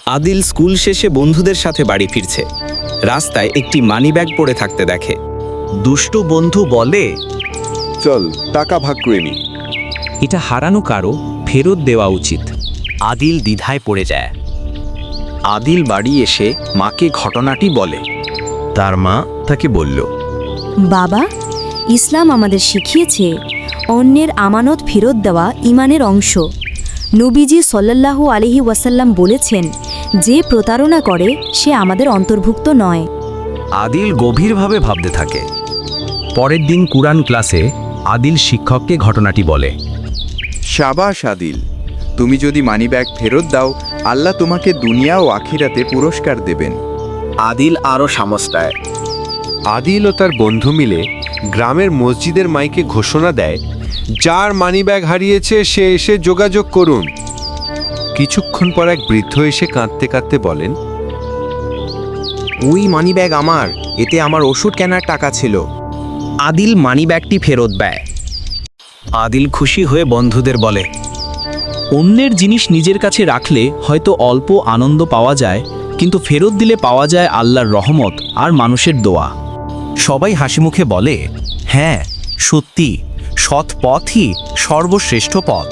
Adil school শেষে বন্ধুদের সাথে বাড়ি ফিরছে। রাস্তায় একটি মানিব্যাগ পড়ে থাকতে দেখে। দুষ্ট বন্ধু বলে, চল টাকা ভাগ করে নি। এটা হারানো কারো ফেরত দেওয়া উচিত। আদিল দ্বিধায় পড়ে যায়। আদিল বাড়ি এসে মাকে ঘটনাটি বলে। তার মা তাকে বলল, বাবা, ইসলাম আমাদের শিখিয়েছে অন্যের আমানত ফেরত দেওয়া ঈমানের অংশ। নবীজি সাল্লাল্লাহু আলাইহি ওয়াসাল্লাম বলেছেন, যে প্রতারণা করে সে আমাদের অন্তর্ভুক্ত নয়। আদিল গভীরভাবে ভাবতে থাকে। পরের দিন কুরআন ক্লাসে আদিল শিক্ষককে ঘটনাটি বলে। শাবাশ আদিল, তুমি যদি মানিব্যাগ ফেরত দাও, আল্লাহ তোমাকে দুনিয়া ও আখিরাতে পুরস্কার দেবেন। আদিল আরও সামস দেয়। আদিল ও তার বন্ধু মিলে গ্রামের মসজিদের মাইকে ঘোষণা দেয়, যার মানিব্যাগ হারিয়েছে সে এসে যোগাযোগ করুন। কিছুক্ষণ পর এক বৃদ্ধ এসে কাঁদতে কাঁদতে বলেন, ওই মানিব্যাগ আমার, এতে আমার ওষুধ কেনার টাকা ছিল। আদিল মানিব্যাগটি ফেরত দেয়। আদিল খুশি হয়ে বন্ধুদের বলে, অন্যের জিনিস নিজের কাছে রাখলে হয়তো অল্প আনন্দ পাওয়া যায়, কিন্তু ফেরত দিলে পাওয়া যায় আল্লাহর রহমত আর মানুষের দোয়া। সবাই হাসিমুখে বলে, হ্যাঁ সত্যি, সৎ পথই সর্বশ্রেষ্ঠ পথ।